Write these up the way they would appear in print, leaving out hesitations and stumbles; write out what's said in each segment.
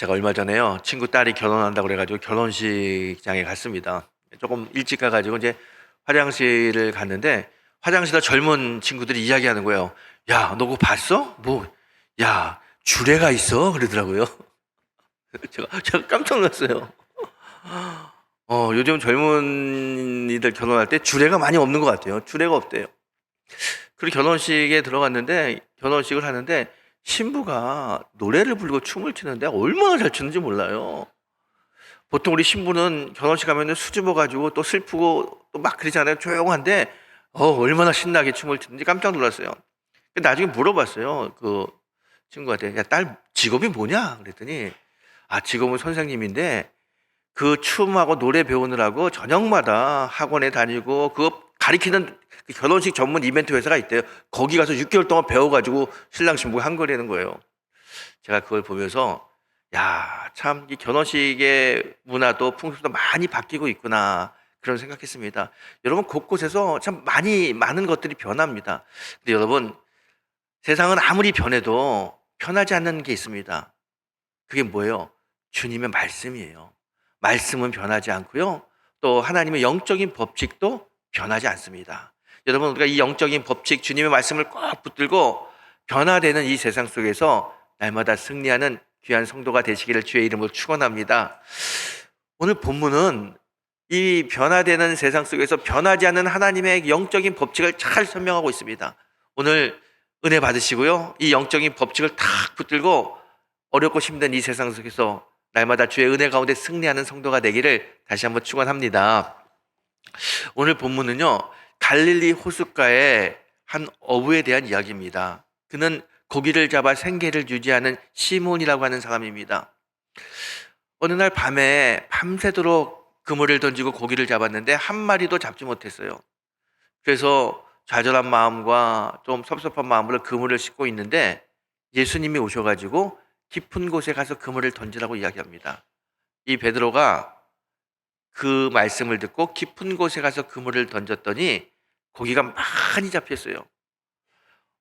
제가 얼마 전에요. 친구 딸이 결혼한다고 그래가지고 결혼식장에 갔습니다. 조금 일찍 가가지고 이제 화장실을 갔는데 화장실에 젊은 친구들이 이야기하는 거예요. 야, 너 그거 봤어? 뭐, 야, 주례가 있어? 그러더라고요. 제가 깜짝 놀랐어요. 요즘 젊은이들 결혼할 때 주례가 많이 없는 것 같아요. 주례가 없대요. 그리고 결혼식에 들어갔는데 결혼식을 하는데 신부가 노래를 부르고 춤을 추는데 얼마나 잘 추는지 몰라요. 보통 우리 신부는 결혼식 가면 수줍어 가지고 또 슬프고 또 막 그러잖아요. 조용한데 얼마나 신나게 춤을 추는지 깜짝 놀랐어요. 나중에 물어봤어요. 그 친구한테, 야, 딸 직업이 뭐냐? 그랬더니, 아, 직업은 선생님인데 그 춤하고 노래 배우느라고 저녁마다 학원에 다니고 그거 가리키는 그 결혼식 전문 이벤트 회사가 있대요. 거기 가서 6개월 동안 배워가지고 신랑 신부가 한 거라는 거예요. 제가 그걸 보면서, 야, 참 이 결혼식의 문화도 풍습도 많이 바뀌고 있구나, 그런 생각했습니다. 여러분, 곳곳에서 참 많은 것들이 변합니다. 근데 여러분, 세상은 아무리 변해도 변하지 않는 게 있습니다. 그게 뭐예요? 주님의 말씀이에요. 말씀은 변하지 않고요. 또 하나님의 영적인 법칙도 변하지 않습니다. 여러분, 우리가 이 영적인 법칙, 주님의 말씀을 꼭 붙들고 변화되는 이 세상 속에서 날마다 승리하는 귀한 성도가 되시기를 주의 이름으로 축원합니다. 오늘 본문은 이 변화되는 세상 속에서 변하지 않는 하나님의 영적인 법칙을 잘 설명하고 있습니다. 오늘 은혜 받으시고요, 이 영적인 법칙을 탁 붙들고 어렵고 힘든 이 세상 속에서 날마다 주의 은혜 가운데 승리하는 성도가 되기를 다시 한번 축원합니다. 오늘 본문은요, 갈릴리 호숫가의 한 어부에 대한 이야기입니다. 그는 고기를 잡아 생계를 유지하는 시몬이라고 하는 사람입니다. 어느 날 밤에 밤새도록 그물을 던지고 고기를 잡았는데 한 마리도 잡지 못했어요. 그래서 좌절한 마음과 좀 섭섭한 마음으로 그물을 싣고 있는데 예수님이 오셔가지고 깊은 곳에 가서 그물을 던지라고 이야기합니다. 이 베드로가 그 말씀을 듣고 깊은 곳에 가서 그물을 던졌더니 고기가 많이 잡혔어요.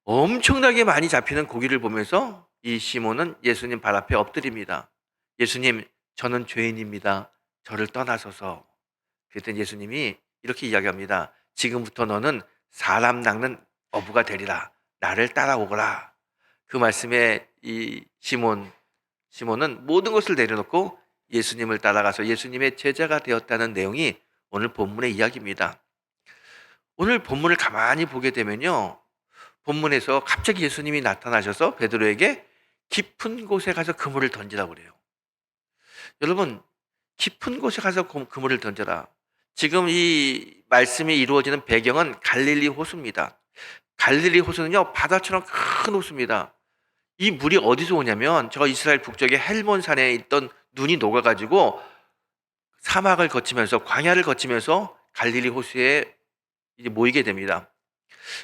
엄청나게 많이 잡히는 고기를 보면서 이 시몬은 예수님 발 앞에 엎드립니다. 예수님, 저는 죄인입니다. 저를 떠나소서. 그랬더니 예수님이 이렇게 이야기합니다. 지금부터 너는 사람 낚는 어부가 되리라. 나를 따라오거라. 그 말씀에 이 시몬은 모든 것을 내려놓고 예수님을 따라가서 예수님의 제자가 되었다는 내용이 오늘 본문의 이야기입니다. 오늘 본문을 가만히 보게 되면요, 본문에서 갑자기 예수님이 나타나셔서 베드로에게 깊은 곳에 가서 그물을 던지라고 그래요. 여러분, 깊은 곳에 가서 그물을 던져라. 지금 이 말씀이 이루어지는 배경은 갈릴리 호수입니다. 갈릴리 호수는요, 바다처럼 큰 호수입니다. 이 물이 어디서 오냐면 저 이스라엘 북쪽의 헬몬산에 있던 눈이 녹아가지고 사막을 거치면서 광야를 거치면서 갈릴리 호수에 이제 모이게 됩니다.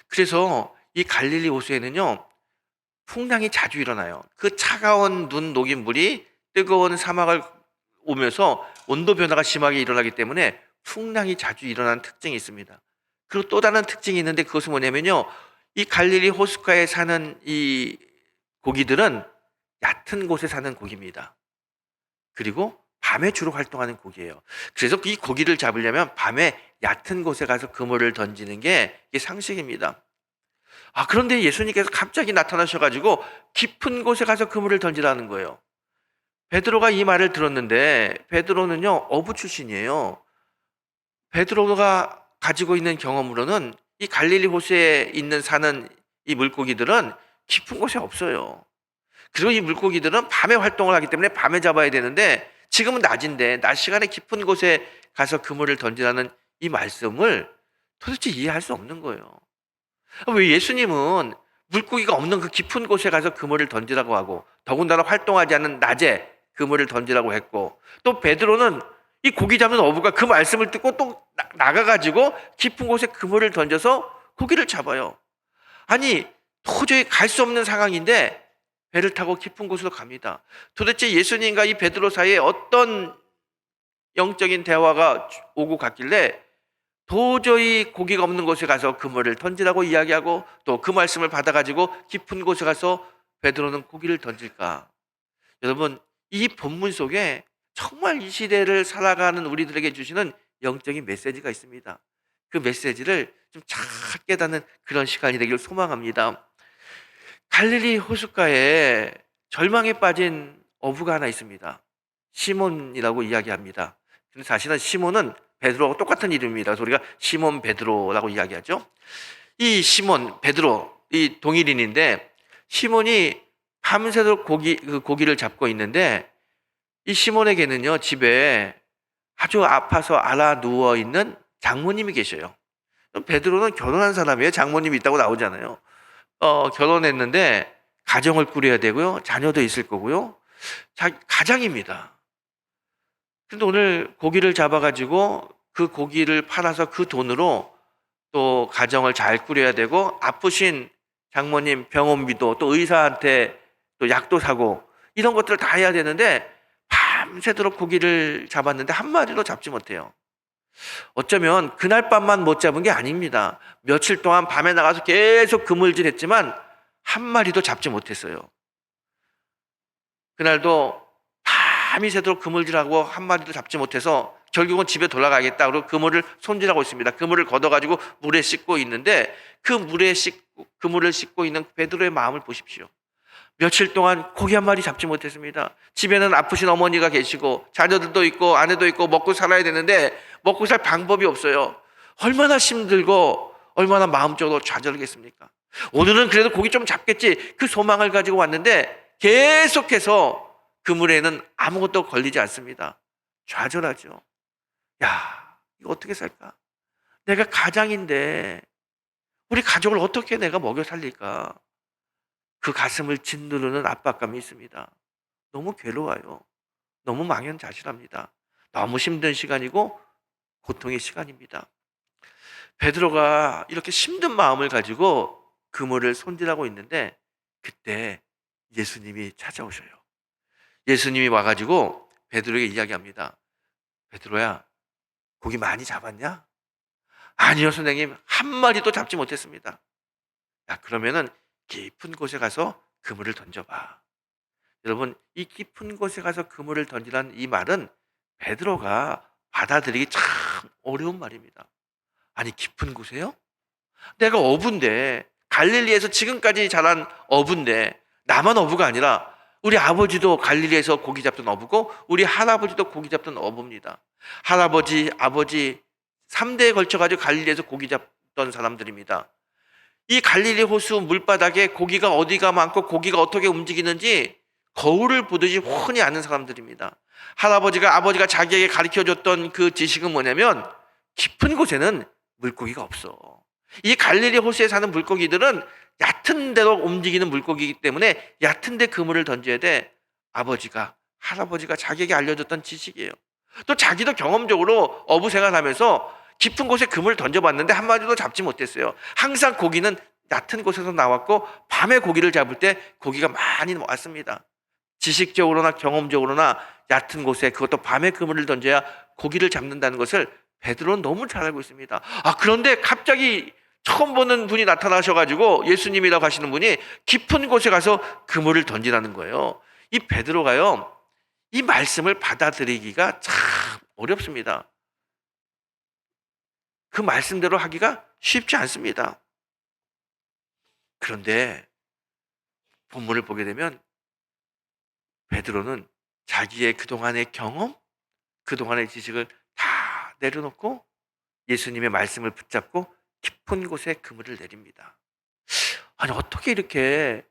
그래서 이 갈릴리 호수에는요, 풍랑이 자주 일어나요. 그 차가운 눈 녹인 물이 뜨거운 사막을 오면서 온도 변화가 심하게 일어나기 때문에 풍랑이 자주 일어나는 특징이 있습니다. 그리고 또 다른 특징이 있는데 그것은 뭐냐면요, 이 갈릴리 호숫가에 사는 이 고기들은 얕은 곳에 사는 고기입니다. 그리고 밤에 주로 활동하는 고기예요. 그래서 이 고기를 잡으려면 밤에 얕은 곳에 가서 그물을 던지는 게 이게 상식입니다. 그런데 예수님께서 갑자기 나타나셔가지고 깊은 곳에 가서 그물을 던지라는 거예요. 베드로가 이 말을 들었는데 베드로는요, 어부 출신이에요. 베드로가 가지고 있는 경험으로는 이 갈릴리 호수에 사는 이 물고기들은 깊은 곳에 없어요. 그리고 이 물고기들은 밤에 활동을 하기 때문에 밤에 잡아야 되는데 지금은 낮인데 낮 시간에 깊은 곳에 가서 그물을 던지라는 이 말씀을 도대체 이해할 수 없는 거예요. 왜 예수님은 물고기가 없는 그 깊은 곳에 가서 그물을 던지라고 하고 더군다나 활동하지 않는 낮에 그물을 던지라고 했고, 또 베드로는 이 고기 잡는 어부가 그 말씀을 듣고 또 나가가지고 깊은 곳에 그물을 던져서 고기를 잡아요. 아니, 도저히 갈 수 없는 상황인데 배를 타고 깊은 곳으로 갑니다. 도대체 예수님과 이 베드로 사이에 어떤 영적인 대화가 오고 갔길래 도저히 고기가 없는 곳에 가서 그물을 던지라고 이야기하고 또 그 말씀을 받아가지고 깊은 곳에 가서 베드로는 고기를 던질까? 여러분, 이 본문 속에 정말 이 시대를 살아가는 우리들에게 주시는 영적인 메시지가 있습니다. 그 메시지를 좀 잘 깨닫는 그런 시간이 되기를 소망합니다. 갈릴리 호숫가에 절망에 빠진 어부가 하나 있습니다. 시몬이라고 이야기합니다. 근데 사실은 시몬은 베드로하고 똑같은 이름입니다. 그래서 우리가 시몬 베드로라고 이야기하죠. 이 시몬 베드로 이 동일인인데, 시몬이 밤새도록 고기를 잡고 있는데, 이 시몬에게는요 집에 아주 아파서 알아 누워 있는 장모님이 계셔요. 베드로는 결혼한 사람이에요. 장모님이 있다고 나오잖아요. 결혼했는데 가정을 꾸려야 되고요, 자녀도 있을 거고요. 가장입니다. 근데 오늘 고기를 잡아가지고 그 고기를 팔아서 그 돈으로 또 가정을 잘 꾸려야 되고, 아프신 장모님 병원비도, 또 의사한테 또 약도 사고, 이런 것들을 다 해야 되는데 밤새도록 고기를 잡았는데 한 마리도 잡지 못해요. 어쩌면 그날 밤만 못 잡은 게 아닙니다. 며칠 동안 밤에 나가서 계속 그물질했지만 한 마리도 잡지 못했어요. 그날도 밤이 새도록 그물질하고 한 마리도 잡지 못해서 결국은 집에 돌아가겠다. 그리고 그물을 손질하고 있습니다. 그물을 걷어가지고 물에 씻고 있는데, 그물을 씻고 있는 베드로의 마음을 보십시오. 며칠 동안 고기 한 마리 잡지 못했습니다. 집에는 아프신 어머니가 계시고 자녀들도 있고 아내도 있고 먹고 살아야 되는데 먹고 살 방법이 없어요. 얼마나 힘들고 얼마나 마음적으로 좌절하겠습니까? 오늘은 그래도 고기 좀 잡겠지, 그 소망을 가지고 왔는데 계속해서 그물에는 아무것도 걸리지 않습니다. 좌절하죠. 야, 이거 어떻게 살까? 내가 가장인데 우리 가족을 어떻게 내가 먹여 살릴까? 그 가슴을 짓누르는 압박감이 있습니다. 너무 괴로워요. 너무 망연자실합니다. 너무 힘든 시간이고 고통의 시간입니다. 베드로가 이렇게 힘든 마음을 가지고 그물을 손질하고 있는데, 그때 예수님이 찾아오셔요. 예수님이 와가지고 베드로에게 이야기합니다. 베드로야, 고기 많이 잡았냐? 아니요 선생님, 한 마리도 잡지 못했습니다. 야, 그러면은 깊은 곳에 가서 그물을 던져봐. 여러분, 이 깊은 곳에 가서 그물을 던지라는 이 말은 베드로가 받아들이기 참 어려운 말입니다. 아니, 깊은 곳에요? 내가 어부인데, 갈릴리에서 지금까지 자란 어부인데, 나만 어부가 아니라 우리 아버지도 갈릴리에서 고기 잡던 어부고 우리 할아버지도 고기 잡던 어부입니다. 할아버지, 아버지 3대에 걸쳐가지고 갈릴리에서 고기 잡던 사람들입니다. 이 갈릴리 호수 물바닥에 고기가 어디가 많고 고기가 어떻게 움직이는지 거울을 보듯이 훤히 아는 사람들입니다. 아버지가 자기에게 가르쳐줬던 그 지식은 뭐냐면, 깊은 곳에는 물고기가 없어. 이 갈릴리 호수에 사는 물고기들은 얕은 데로 움직이는 물고기이기 때문에 얕은 데 그물을 던져야 돼. 할아버지가 자기에게 알려줬던 지식이에요. 또 자기도 경험적으로 어부 생활하면서 깊은 곳에 그물을 던져봤는데 한 마리도 잡지 못했어요. 항상 고기는 얕은 곳에서 나왔고 밤에 고기를 잡을 때 고기가 많이 왔습니다. 지식적으로나 경험적으로나 얕은 곳에, 그것도 밤에 그물을 던져야 고기를 잡는다는 것을 베드로는 너무 잘 알고 있습니다. 그런데 갑자기 처음 보는 분이 나타나셔가지고, 예수님이라고 하시는 분이 깊은 곳에 가서 그물을 던지라는 거예요. 이 베드로가요, 이 말씀을 받아들이기가 참 어렵습니다. 그 말씀대로 하기가 쉽지 않습니다. 그런데 본문을 보게 되면 베드로는 자기의 그동안의 경험, 그동안의 지식을 다 내려놓고 예수님의 말씀을 붙잡고 깊은 곳에 그물을 내립니다. 아니, 어떻게 이렇게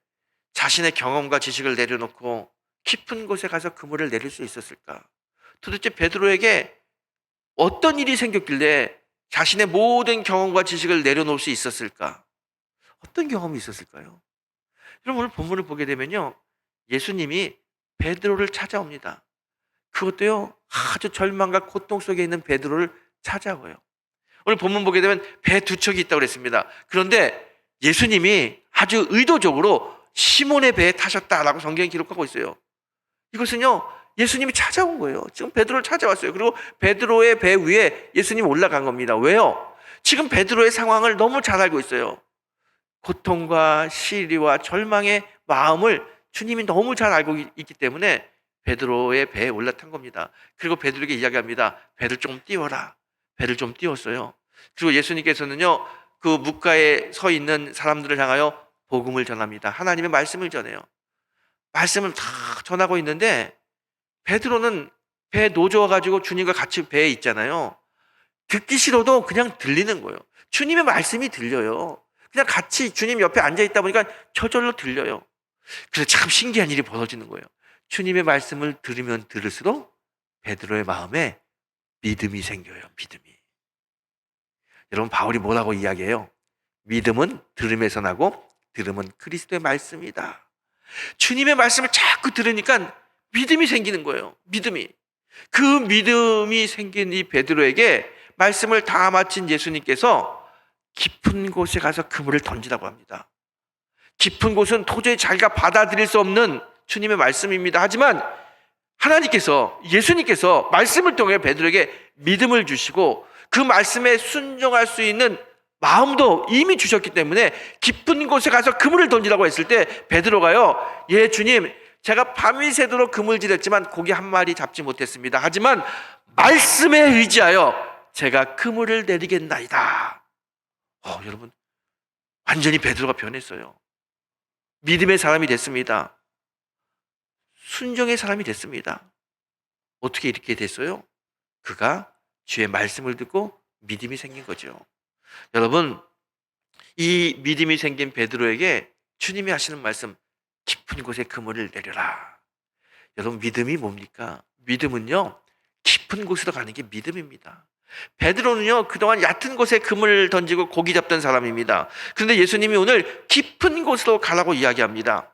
자신의 경험과 지식을 내려놓고 깊은 곳에 가서 그물을 내릴 수 있었을까? 도대체 베드로에게 어떤 일이 생겼길래 자신의 모든 경험과 지식을 내려놓을 수 있었을까? 어떤 경험이 있었을까요? 여러분, 오늘 본문을 보게 되면요, 예수님이 베드로를 찾아옵니다. 그것도요, 아주 절망과 고통 속에 있는 베드로를 찾아와요. 오늘 본문 보게 되면 배 두 척이 있다고 그랬습니다. 그런데 예수님이 아주 의도적으로 시몬의 배에 타셨다라고 성경이 기록하고 있어요. 이것은요, 예수님이 찾아온 거예요. 지금 베드로를 찾아왔어요. 그리고 베드로의 배 위에 예수님이 올라간 겁니다. 왜요? 지금 베드로의 상황을 너무 잘 알고 있어요. 고통과 시리와 절망의 마음을 주님이 너무 잘 알고 있기 때문에 베드로의 배에 올라탄 겁니다. 그리고 베드로에게 이야기합니다. 배를 좀 띄워라. 배를 좀 띄웠어요. 그리고 예수님께서는요, 그 뭇가에 서 있는 사람들을 향하여 복음을 전합니다. 하나님의 말씀을 전해요. 말씀을 다 전하고 있는데 베드로는 배에 노져가지고 주님과 같이 배에 있잖아요. 듣기 싫어도 그냥 들리는 거예요. 주님의 말씀이 들려요. 그냥 같이 주님 옆에 앉아있다 보니까 저절로 들려요. 그래서 참 신기한 일이 벌어지는 거예요. 주님의 말씀을 들으면 들을수록 베드로의 마음에 믿음이 생겨요. 믿음이. 여러분, 바울이 뭐라고 이야기해요? 믿음은 들음에서 나고 들음은 그리스도의 말씀이다. 주님의 말씀을 자꾸 들으니까 믿음이 생기는 거예요. 믿음이. 그 믿음이 생긴 이 베드로에게 말씀을 다 마친 예수님께서 깊은 곳에 가서 그물을 던지라고 합니다. 깊은 곳은 도저히 자기가 받아들일 수 없는 주님의 말씀입니다. 하지만 하나님께서, 예수님께서 말씀을 통해 베드로에게 믿음을 주시고 그 말씀에 순종할 수 있는 마음도 이미 주셨기 때문에 깊은 곳에 가서 그물을 던지라고 했을 때 베드로가요, 예 주님, 제가 밤이 새도록 그물질했지만 고기 한 마리 잡지 못했습니다. 하지만 말씀에 의지하여 제가 그물을 내리겠나이다. 여러분, 완전히 베드로가 변했어요. 믿음의 사람이 됐습니다. 순종의 사람이 됐습니다. 어떻게 이렇게 됐어요? 그가 주의 말씀을 듣고 믿음이 생긴 거죠. 여러분, 이 믿음이 생긴 베드로에게 주님이 하시는 말씀, 깊은 곳에 그물을 내려라. 여러분, 믿음이 뭡니까? 믿음은요, 깊은 곳으로 가는 게 믿음입니다. 베드로는요, 그동안 얕은 곳에 그물을 던지고 고기 잡던 사람입니다. 그런데 예수님이 오늘 깊은 곳으로 가라고 이야기합니다.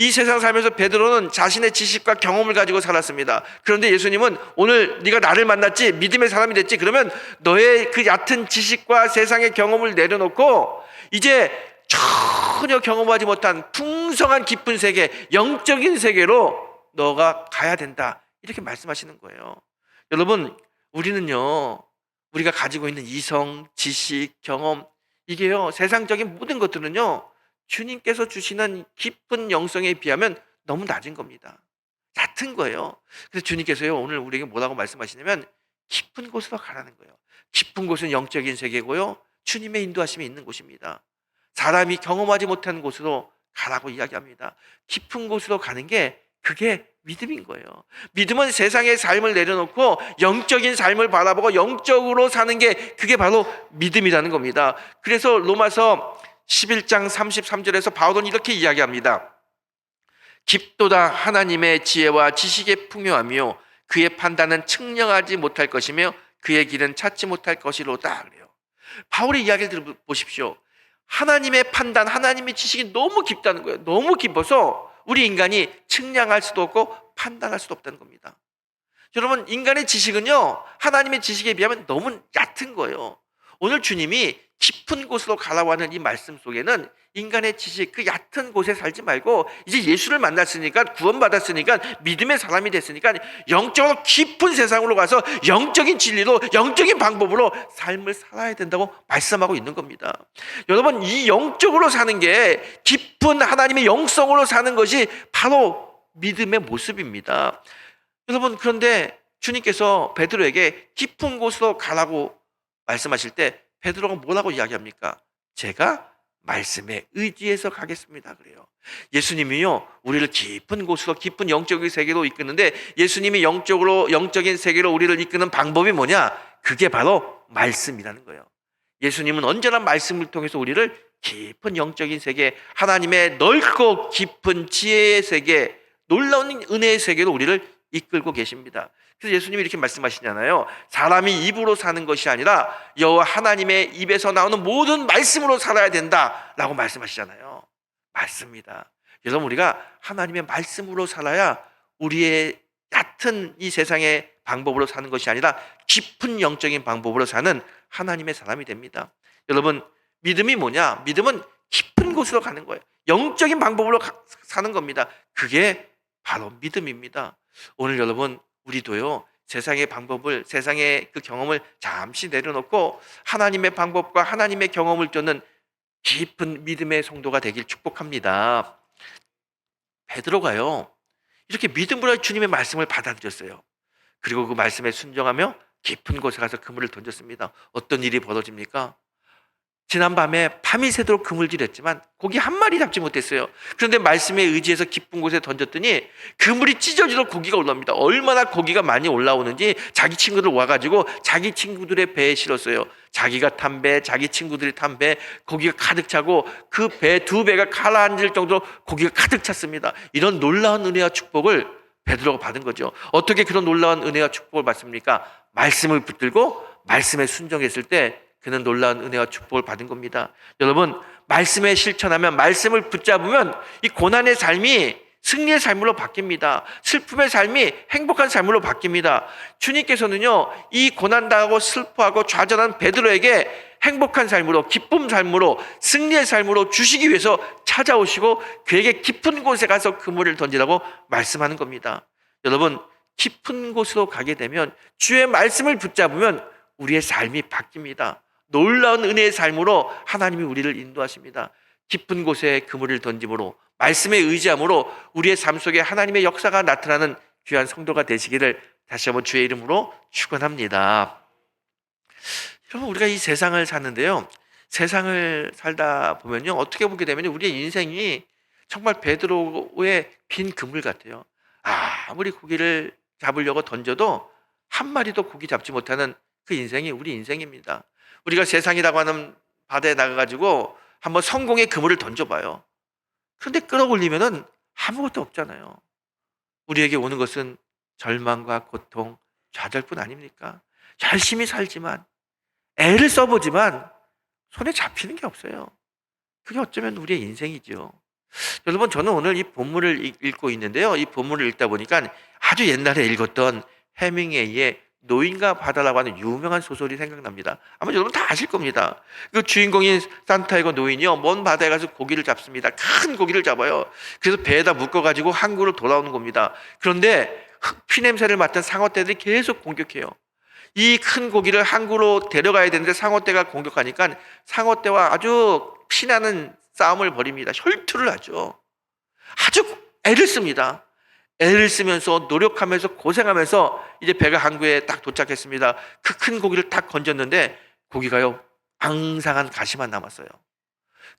이 세상 살면서 베드로는 자신의 지식과 경험을 가지고 살았습니다. 그런데 예수님은 오늘 네가 나를 만났지, 믿음의 사람이 됐지, 그러면 너의 그 얕은 지식과 세상의 경험을 내려놓고 이제 전혀 경험하지 못한 풍성한 깊은 세계, 영적인 세계로 너가 가야 된다, 이렇게 말씀하시는 거예요. 여러분, 우리는요, 우리가 가지고 있는 이성, 지식, 경험, 이게요, 세상적인 모든 것들은요, 주님께서 주시는 깊은 영성에 비하면 너무 낮은 겁니다. 얕은 거예요. 그래서 주님께서요, 오늘 우리에게 뭐라고 말씀하시냐면 깊은 곳으로 가라는 거예요. 깊은 곳은 영적인 세계고요, 주님의 인도하심이 있는 곳입니다. 사람이 경험하지 못한 곳으로 가라고 이야기합니다. 깊은 곳으로 가는 게 그게 믿음인 거예요. 믿음은 세상의 삶을 내려놓고 영적인 삶을 바라보고 영적으로 사는 게 그게 바로 믿음이라는 겁니다. 그래서 로마서 11장 33절에서 바울은 이렇게 이야기합니다. 깊도다 하나님의 지혜와 지식의 풍요하며 그의 판단은 측량하지 못할 것이며 그의 길은 찾지 못할 것이로다. 그래요. 바울의 이야기를 들어보십시오. 하나님의 판단, 하나님의 지식이 너무 깊다는 거예요. 너무 깊어서 우리 인간이 측량할 수도 없고 판단할 수도 없다는 겁니다. 여러분, 인간의 지식은요, 하나님의 지식에 비하면 너무 얕은 거예요. 오늘 주님이 깊은 곳으로 가라고 하는 이 말씀 속에는 인간의 지식, 그 얕은 곳에 살지 말고 이제 예수를 만났으니까, 구원받았으니까, 믿음의 사람이 됐으니까 영적으로 깊은 세상으로 가서 영적인 진리로, 영적인 방법으로 삶을 살아야 된다고 말씀하고 있는 겁니다. 여러분, 이 영적으로 사는 게, 깊은 하나님의 영성으로 사는 것이 바로 믿음의 모습입니다. 여러분, 그런데 주님께서 베드로에게 깊은 곳으로 가라고 말씀하실 때 베드로가 뭐라고 이야기합니까? 제가 말씀에 의지해서 가겠습니다, 그래요. 예수님이요, 우리를 깊은 곳으로, 깊은 영적인 세계로 이끄는데, 예수님이 영적인 세계로 우리를 이끄는 방법이 뭐냐? 그게 바로 말씀이라는 거예요. 예수님은 언제나 말씀을 통해서 우리를 깊은 영적인 세계, 하나님의 넓고 깊은 지혜의 세계, 놀라운 은혜의 세계로 우리를 이끌고 계십니다. 그래서 예수님이 이렇게 말씀하시잖아요. 사람이 입으로 사는 것이 아니라 여호와 하나님의 입에서 나오는 모든 말씀으로 살아야 된다라고 말씀하시잖아요. 맞습니다. 여러분, 우리가 하나님의 말씀으로 살아야 우리의 얕은 이 세상의 방법으로 사는 것이 아니라 깊은 영적인 방법으로 사는 하나님의 사람이 됩니다. 여러분, 믿음이 뭐냐? 믿음은 깊은 곳으로 가는 거예요. 영적인 방법으로 사는 겁니다. 그게 바로 믿음입니다. 오늘 여러분, 우리도요, 세상의 방법을, 세상의 그 경험을 잠시 내려놓고 하나님의 방법과 하나님의 경험을 쫓는 깊은 믿음의 성도가 되길 축복합니다. 베드로가요, 이렇게 믿음으로 주님의 말씀을 받아들였어요. 그리고 그 말씀에 순종하며 깊은 곳에 가서 그물을 던졌습니다. 어떤 일이 벌어집니까? 지난밤에 밤이 새도록 그물질했지만 고기 한 마리 잡지 못했어요. 그런데 말씀에 의지해서 깊은 곳에 던졌더니 그물이 찢어지도록 고기가 올라옵니다. 얼마나 고기가 많이 올라오는지 자기 친구들 와가지고 자기 친구들의 배에 실었어요. 자기가 탄 배, 자기 친구들이 탄 배, 고기가 가득 차고 그 배 두 배가 가라앉을 정도로 고기가 가득 찼습니다. 이런 놀라운 은혜와 축복을 베드로가 받은 거죠. 어떻게 그런 놀라운 은혜와 축복을 받습니까? 말씀을 붙들고 말씀에 순종했을 때 그는 놀라운 은혜와 축복을 받은 겁니다. 여러분, 말씀에 실천하면, 말씀을 붙잡으면 이 고난의 삶이 승리의 삶으로 바뀝니다. 슬픔의 삶이 행복한 삶으로 바뀝니다. 주님께서는요, 이 고난당하고 슬퍼하고 좌절한 베드로에게 행복한 삶으로, 기쁨 삶으로, 승리의 삶으로 주시기 위해서 찾아오시고 그에게 깊은 곳에 가서 그물을 던지라고 말씀하는 겁니다. 여러분, 깊은 곳으로 가게 되면, 주의 말씀을 붙잡으면 우리의 삶이 바뀝니다. 놀라운 은혜의 삶으로 하나님이 우리를 인도하십니다. 깊은 곳에 그물을 던짐으로, 말씀에 의지함으로 우리의 삶 속에 하나님의 역사가 나타나는 귀한 성도가 되시기를 다시 한번 주의 이름으로 축원합니다. 여러분, 우리가 이 세상을 사는데요, 세상을 살다 보면요, 어떻게 보게 되면 우리의 인생이 정말 베드로의 빈 그물 같아요. 아무리 고기를 잡으려고 던져도 한 마리도 고기 잡지 못하는 그 인생이 우리 인생입니다. 우리가 세상이라고 하는 바다에 나가가지고 한번 성공의 그물을 던져봐요. 그런데 끌어올리면은 아무것도 없잖아요. 우리에게 오는 것은 절망과 고통, 좌절뿐 아닙니까? 열심히 살지만, 애를 써보지만 손에 잡히는 게 없어요. 그게 어쩌면 우리의 인생이죠. 여러분, 저는 오늘 이 본문을 읽고 있는데요, 이 본문을 읽다 보니까 아주 옛날에 읽었던 해밍웨이의 노인과 바다라고 하는 유명한 소설이 생각납니다. 아마 여러분 다 아실 겁니다. 그 주인공인 산티아고 노인이요, 먼 바다에 가서 고기를 잡습니다. 큰 고기를 잡아요. 그래서 배에다 묶어가지고 항구로 돌아오는 겁니다. 그런데 피냄새를 맡은 상어떼들이 계속 공격해요. 이 큰 고기를 항구로 데려가야 되는데 상어떼가 공격하니까 상어떼와 아주 피나는 싸움을 벌입니다. 혈투를 하죠. 아주 애를 씁니다. 애를 쓰면서 노력하면서 고생하면서 이제 배가 항구에 딱 도착했습니다. 그 큰 고기를 딱 건졌는데 고기가요, 앙상한 가시만 남았어요.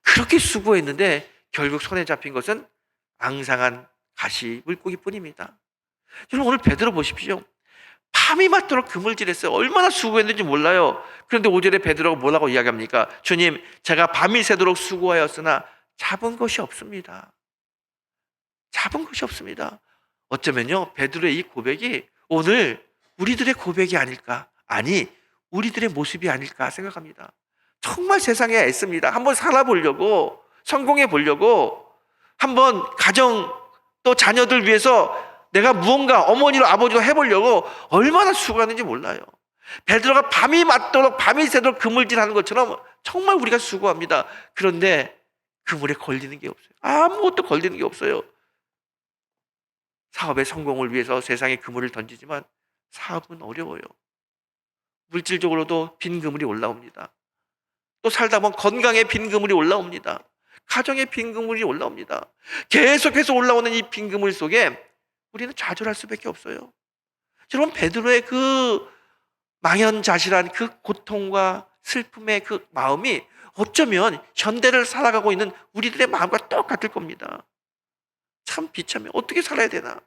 그렇게 수고했는데 결국 손에 잡힌 것은 앙상한 가시 물고기뿐입니다. 여러분, 오늘 베드로 보십시오. 밤이 맞도록 그물질했어요. 얼마나 수고했는지 몰라요. 그런데 5절에 베드로가 뭐라고 이야기합니까? 주님, 제가 밤이 새도록 수고하였으나 잡은 것이 없습니다. 잡은 것이 없습니다. 어쩌면요, 베드로의 이 고백이 오늘 우리들의 고백이 아닐까, 아니 우리들의 모습이 아닐까 생각합니다. 정말 세상에 애씁니다. 한번 살아보려고, 성공해 보려고, 한번 가정 또 자녀들 위해서 내가 무언가 어머니로 아버지로 해보려고 얼마나 수고하는지 몰라요. 베드로가 밤이 맞도록, 밤이 새도록 그물질하는 것처럼 정말 우리가 수고합니다. 그런데 그물에 걸리는 게 없어요. 아무것도 걸리는 게 없어요. 사업의 성공을 위해서 세상에 그물을 던지지만 사업은 어려워요. 물질적으로도 빈 그물이 올라옵니다. 또 살다 보면 건강에 빈 그물이 올라옵니다. 가정에 빈 그물이 올라옵니다. 계속해서 올라오는 이 빈 그물 속에 우리는 좌절할 수밖에 없어요. 여러분, 베드로의 그 망연자실한 그 고통과 슬픔의 그 마음이 어쩌면 현대를 살아가고 있는 우리들의 마음과 똑같을 겁니다. 참 비참해. 어떻게 살아야 되나?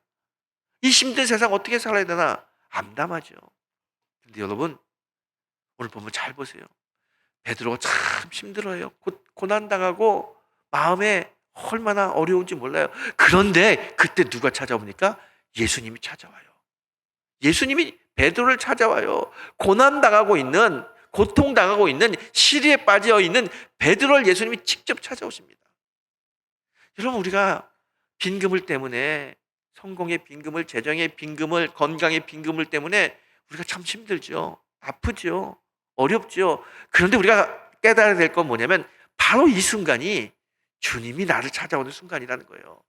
이 힘든 세상 어떻게 살아야 되나? 암담하죠. 근데 여러분, 오늘 보면 잘 보세요. 베드로가 참 힘들어요. 고난당하고 마음에 얼마나 어려운지 몰라요. 그런데 그때 누가 찾아옵니까? 예수님이 찾아와요. 예수님이 베드로를 찾아와요. 고난당하고 있는, 고통당하고 있는, 시리에 빠져 있는 베드로를 예수님이 직접 찾아오십니다. 여러분, 우리가 빈금을 때문에, 성공의 빈금을, 재정의 빈금을, 건강의 빈금을 때문에 우리가 참 힘들죠. 아프죠. 어렵죠. 그런데 우리가 깨달아야 될 건 뭐냐면 바로 이 순간이 주님이 나를 찾아오는 순간이라는 거예요.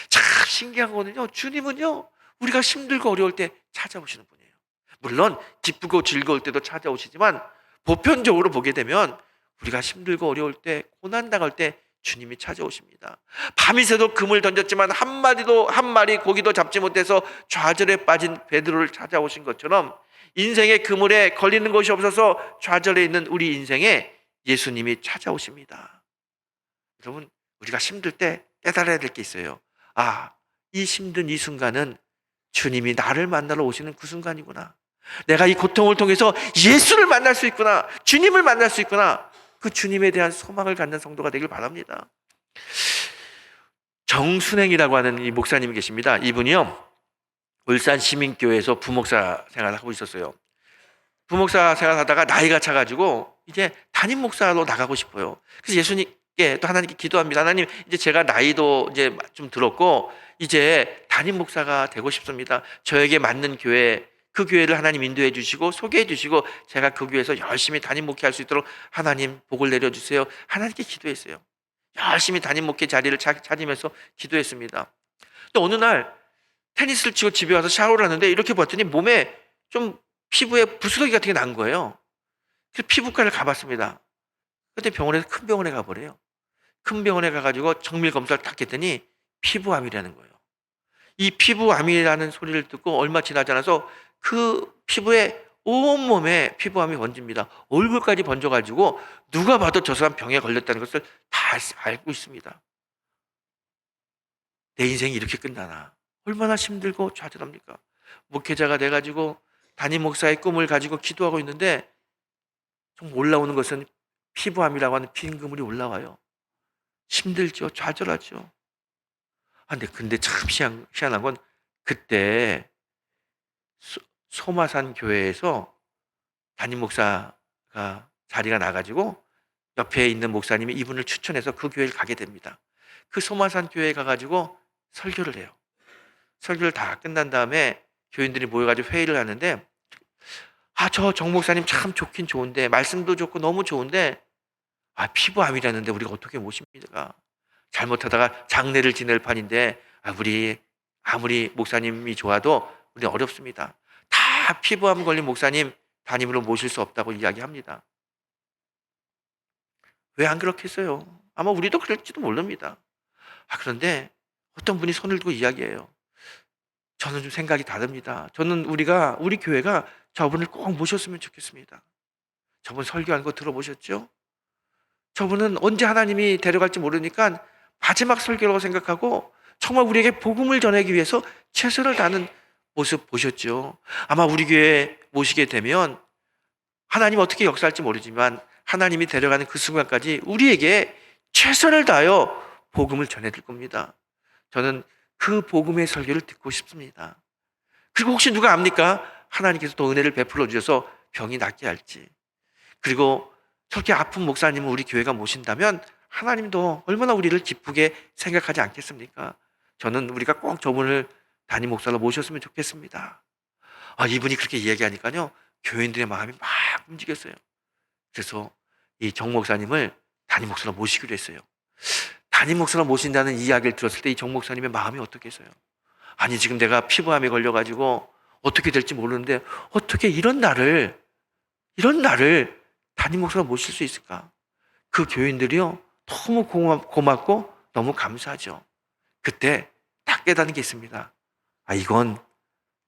참 신기한 거는요, 주님은요, 우리가 힘들고 어려울 때 찾아오시는 분이에요. 물론 기쁘고 즐거울 때도 찾아오시지만 보편적으로 보게 되면 우리가 힘들고 어려울 때, 고난당할 때 주님이 찾아오십니다. 밤이새도 금을 던졌지만 한 마리 고기도 잡지 못해서 좌절에 빠진 베드로를 찾아오신 것처럼 인생의 그물에 걸리는 것이 없어서 좌절해 있는 우리 인생에 예수님이 찾아오십니다. 여러분, 우리가 힘들 때 깨달아야 될 게 있어요. 이 힘든 이 순간은 주님이 나를 만나러 오시는 그 순간이구나. 내가 이 고통을 통해서 예수를 만날 수 있구나. 주님을 만날 수 있구나. 그 주님에 대한 소망을 갖는 성도가 되길 바랍니다. 정순행이라고 하는 이 목사님이 계십니다. 이분이요, 울산 시민교회에서 부목사 생활을 하고 있었어요. 부목사 생활하다가 나이가 차가지고 이제 담임 목사로 나가고 싶어요. 그래서 예수님께 또 하나님께 기도합니다. 하나님, 이제 제가 나이도 이제 좀 들었고 이제 담임 목사가 되고 싶습니다. 저에게 맞는 교회, 그 교회를 하나님 인도해 주시고 소개해 주시고 제가 그 교회에서 열심히 담임 목회할 수 있도록 하나님 복을 내려주세요. 하나님께 기도했어요. 열심히 담임 목회 자리를 찾으면서 기도했습니다. 또 어느 날 테니스를 치고 집에 와서 샤워를 하는데 이렇게 봤더니 몸에 좀 피부에 부스러기 같은 게 난 거예요. 그래서 피부과를 가봤습니다. 그때 큰 병원에 가버려요. 큰 병원에 가가지고 정밀 검사를 딱 했더니 피부암이라는 거예요. 이 피부암이라는 소리를 듣고 얼마 지나지 않아서 그 피부에 온몸에 피부암이 번집니다. 얼굴까지 번져가지고 누가 봐도 저 사람 병에 걸렸다는 것을 다 알고 있습니다. 내 인생이 이렇게 끝나나. 얼마나 힘들고 좌절합니까? 목회자가 돼가지고 담임 목사의 꿈을 가지고 기도하고 있는데 좀 올라오는 것은 피부암이라고 하는 빈 그물이 올라와요. 힘들죠. 좌절하죠. 근데 참 희한한 건 그때 소마산 교회에서 담임 목사가 자리가 나가지고 옆에 있는 목사님이 이분을 추천해서 그 교회를 가게 됩니다. 그 소마산 교회에 가가지고 설교를 해요. 설교를 다 끝난 다음에 교인들이 모여가지고 회의를 하는데 저 정 목사님 참 좋긴 좋은데 말씀도 좋고 너무 좋은데 피부암이라는데 우리가 어떻게 모십니까? 잘못하다가 장례를 지낼 판인데 우리 아무리 목사님이 좋아도 우리 어렵습니다. 다 피부암 걸린 목사님 담임으로 모실 수 없다고 이야기합니다. 왜 안 그렇겠어요? 아마 우리도 그럴지도 모릅니다. 그런데 어떤 분이 손을 들고 이야기해요. 저는 좀 생각이 다릅니다. 저는 우리 교회가 저분을 꼭 모셨으면 좋겠습니다. 저분 설교하는 거 들어보셨죠? 저분은 언제 하나님이 데려갈지 모르니까 마지막 설교라고 생각하고 정말 우리에게 복음을 전하기 위해서 최선을 다하는 모습 보셨죠? 아마 우리 교회에 모시게 되면 하나님 어떻게 역사할지 모르지만 하나님이 데려가는 그 순간까지 우리에게 최선을 다하여 복음을 전해드릴 겁니다. 저는 그 복음의 설교를 듣고 싶습니다. 그리고 혹시 누가 압니까? 하나님께서 또 은혜를 베풀어 주셔서 병이 낫게 할지. 그리고 저렇게 아픈 목사님을 우리 교회가 모신다면 하나님도 얼마나 우리를 기쁘게 생각하지 않겠습니까? 저는 우리가 꼭 저분을 담임 목사로 모셨으면 좋겠습니다. 이분이 그렇게 이야기하니까요, 교인들의 마음이 막 움직였어요. 그래서 이 정 목사님을 담임 목사로 모시기로 했어요. 담임 목사로 모신다는 이야기를 들었을 때 이 정 목사님의 마음이 어떻겠어요? 지금 내가 피부암에 걸려가지고 어떻게 될지 모르는데 어떻게 이런 나를 담임 목사로 모실 수 있을까? 그 교인들이요, 너무 고맙고 너무 감사하죠. 그때 딱 깨닫는 게 있습니다. 이건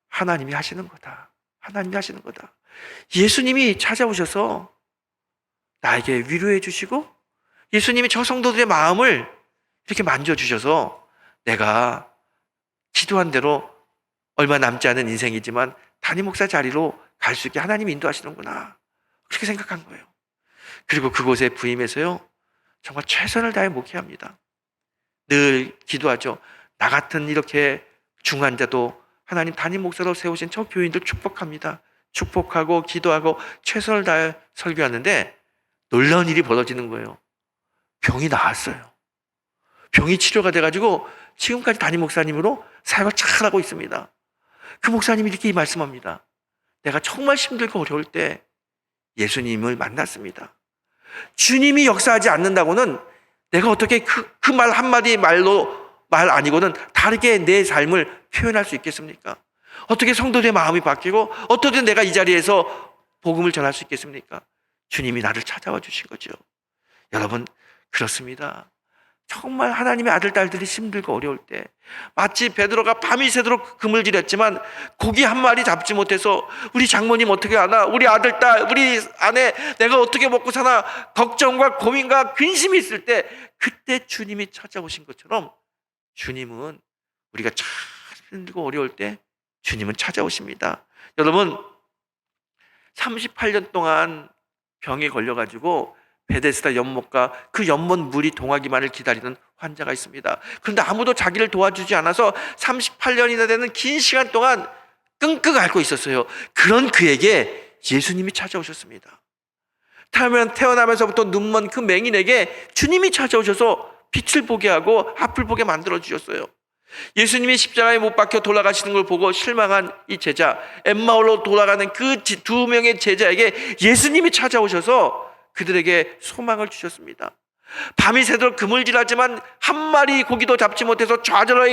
하나님이 하시는 거다. 하나님이 하시는 거다. 예수님이 찾아오셔서 나에게 위로해 주시고 예수님이 저 성도들의 마음을 이렇게 만져주셔서 내가 기도한 대로 얼마 남지 않은 인생이지만 담임 목사 자리로 갈 수 있게 하나님이 인도하시는구나. 그렇게 생각한 거예요. 그리고 그곳에 부임해서요, 정말 최선을 다해 목회합니다. 늘 기도하죠. 나 같은 이렇게 중환자도 하나님 담임 목사로 세우신 저 교인들 축복합니다. 축복하고 기도하고 최선을 다해 설교하는데 놀라운 일이 벌어지는 거예요. 병이 나았어요. 병이 치료가 돼가지고 지금까지 담임 목사님으로 사역을 잘하고 있습니다. 그 목사님이 이렇게 말씀합니다. 내가 정말 힘들고 어려울 때 예수님을 만났습니다. 주님이 역사하지 않는다고는 내가 어떻게 그 말 한마디 말 아니고는 다르게 내 삶을 표현할 수 있겠습니까? 어떻게 성도들의 마음이 바뀌고 어떻게 내가 이 자리에서 복음을 전할 수 있겠습니까? 주님이 나를 찾아와 주신 거죠. 여러분, 그렇습니다. 정말 하나님의 아들, 딸들이 힘들고 어려울 때, 마치 베드로가 밤이 새도록 그물질했지만 고기 한 마리 잡지 못해서 우리 장모님 어떻게 하나, 우리 아들, 딸, 우리 아내 내가 어떻게 먹고 사나 걱정과 고민과 근심이 있을 때, 그때 주님이 찾아오신 것처럼 주님은 우리가 참 힘들고 어려울 때 주님은 찾아오십니다. 여러분, 38년 동안 병에 걸려가지고 베데스다 연못과 그 연못 물이 동하기만을 기다리는 환자가 있습니다. 그런데 아무도 자기를 도와주지 않아서 38년이나 되는 긴 시간 동안 끙끙 앓고 있었어요. 그런 그에게 예수님이 찾아오셨습니다. 태어나면서부터 눈먼 그 맹인에게 주님이 찾아오셔서 빛을 보게 하고 앞을 보게 만들어 주셨어요. 예수님이 십자가에 못 박혀 돌아가시는 걸 보고 실망한 이 제자, 엠마오로 돌아가는 그 두 명의 제자에게 예수님이 찾아오셔서 그들에게 소망을 주셨습니다. 밤이 새도록 그물질하지만 한 마리 고기도 잡지 못해서 좌절해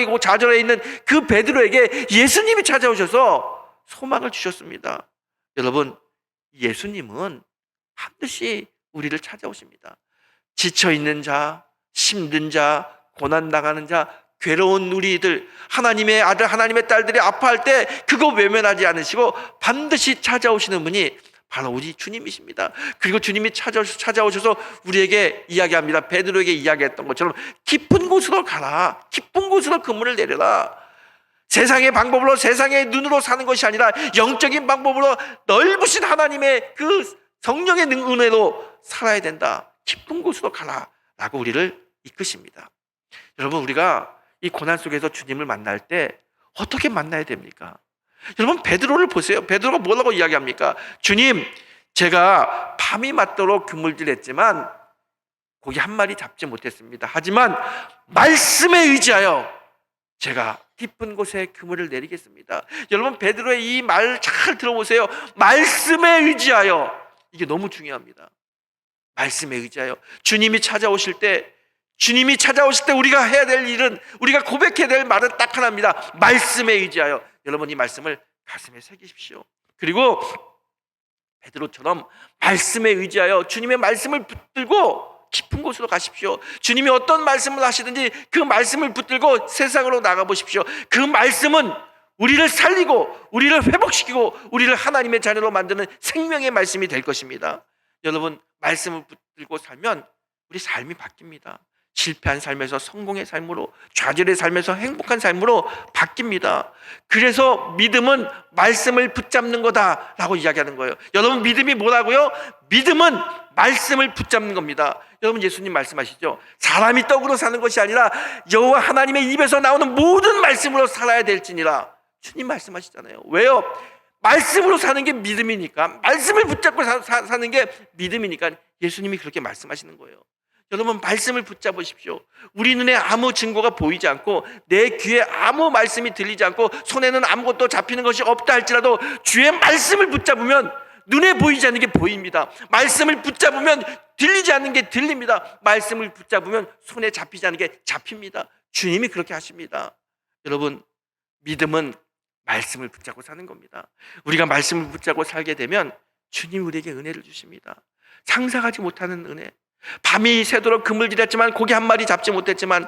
있는 그 베드로에게 예수님이 찾아오셔서 소망을 주셨습니다. 여러분, 예수님은 반드시 우리를 찾아오십니다. 지쳐있는 자, 힘든 자, 고난당하는 자, 괴로운 우리들, 하나님의 아들, 하나님의 딸들이 아파할 때 그거 외면하지 않으시고 반드시 찾아오시는 분이 바로 우리 주님이십니다. 그리고 주님이 찾아오셔서 우리에게 이야기합니다. 베드로에게 이야기했던 것처럼 깊은 곳으로 가라. 깊은 곳으로 그물을 내려라. 세상의 방법으로, 세상의 눈으로 사는 것이 아니라 영적인 방법으로 넓으신 하나님의 그 성령의 은혜로 살아야 된다. 깊은 곳으로 가라 라고 우리를 이끄십니다. 여러분, 우리가 이 고난 속에서 주님을 만날 때 어떻게 만나야 됩니까? 여러분, 베드로를 보세요. 베드로가 뭐라고 이야기합니까? 주님, 제가 밤이 맞도록 그물질했지만 고기 한 마리 잡지 못했습니다. 하지만 말씀에 의지하여 제가 깊은 곳에 그물을 내리겠습니다. 여러분, 베드로의 이 말 잘 들어보세요. 말씀에 의지하여. 이게 너무 중요합니다. 말씀에 의지하여. 주님이 찾아오실 때 우리가 해야 될 일은, 우리가 고백해야 될 말은 딱 하나입니다. 말씀에 의지하여. 여러분, 이 말씀을 가슴에 새기십시오. 그리고 베드로처럼 말씀에 의지하여 주님의 말씀을 붙들고 깊은 곳으로 가십시오. 주님이 어떤 말씀을 하시든지 그 말씀을 붙들고 세상으로 나가보십시오. 그 말씀은 우리를 살리고 우리를 회복시키고 우리를 하나님의 자녀로 만드는 생명의 말씀이 될 것입니다. 여러분, 말씀을 붙들고 살면 우리 삶이 바뀝니다. 실패한 삶에서 성공의 삶으로, 좌절의 삶에서 행복한 삶으로 바뀝니다. 그래서 믿음은 말씀을 붙잡는 거다라고 이야기하는 거예요. 여러분, 믿음이 뭐라고요? 믿음은 말씀을 붙잡는 겁니다. 여러분, 예수님 말씀하시죠. 사람이 떡으로 사는 것이 아니라 여호와 하나님의 입에서 나오는 모든 말씀으로 살아야 될지니라. 주님 말씀하시잖아요. 왜요? 말씀으로 사는 게 믿음이니까, 말씀을 붙잡고 사는 게 믿음이니까 예수님이 그렇게 말씀하시는 거예요. 여러분, 말씀을 붙잡으십시오. 우리 눈에 아무 증거가 보이지 않고 내 귀에 아무 말씀이 들리지 않고 손에는 아무것도 잡히는 것이 없다 할지라도 주의 말씀을 붙잡으면 눈에 보이지 않는 게 보입니다. 말씀을 붙잡으면 들리지 않는 게 들립니다. 말씀을 붙잡으면 손에 잡히지 않는 게 잡힙니다. 주님이 그렇게 하십니다. 여러분, 믿음은 말씀을 붙잡고 사는 겁니다. 우리가 말씀을 붙잡고 살게 되면 주님이 우리에게 은혜를 주십니다. 상상하지 못하는 은혜. 밤이 새도록 그물질했지만 고기 한 마리 잡지 못했지만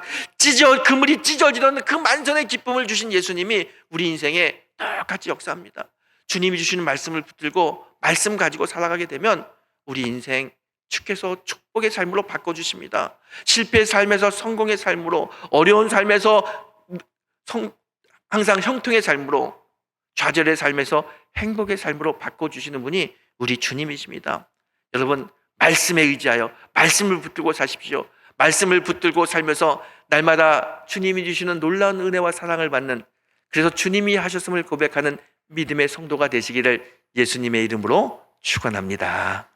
그물이 찢어지던 그 만선의 기쁨을 주신 예수님이 우리 인생에 똑같이 역사합니다. 주님이 주시는 말씀을 붙들고 말씀 가지고 살아가게 되면 우리 인생 주께서 축복의 삶으로 바꿔주십니다. 실패의 삶에서 성공의 삶으로, 어려운 삶에서 항상 형통의 삶으로, 좌절의 삶에서 행복의 삶으로 바꿔주시는 분이 우리 주님이십니다. 여러분, 말씀에 의지하여 말씀을 붙들고 사십시오. 말씀을 붙들고 살면서 날마다 주님이 주시는 놀라운 은혜와 사랑을 받는, 그래서 주님이 하셨음을 고백하는 믿음의 성도가 되시기를 예수님의 이름으로 축원합니다.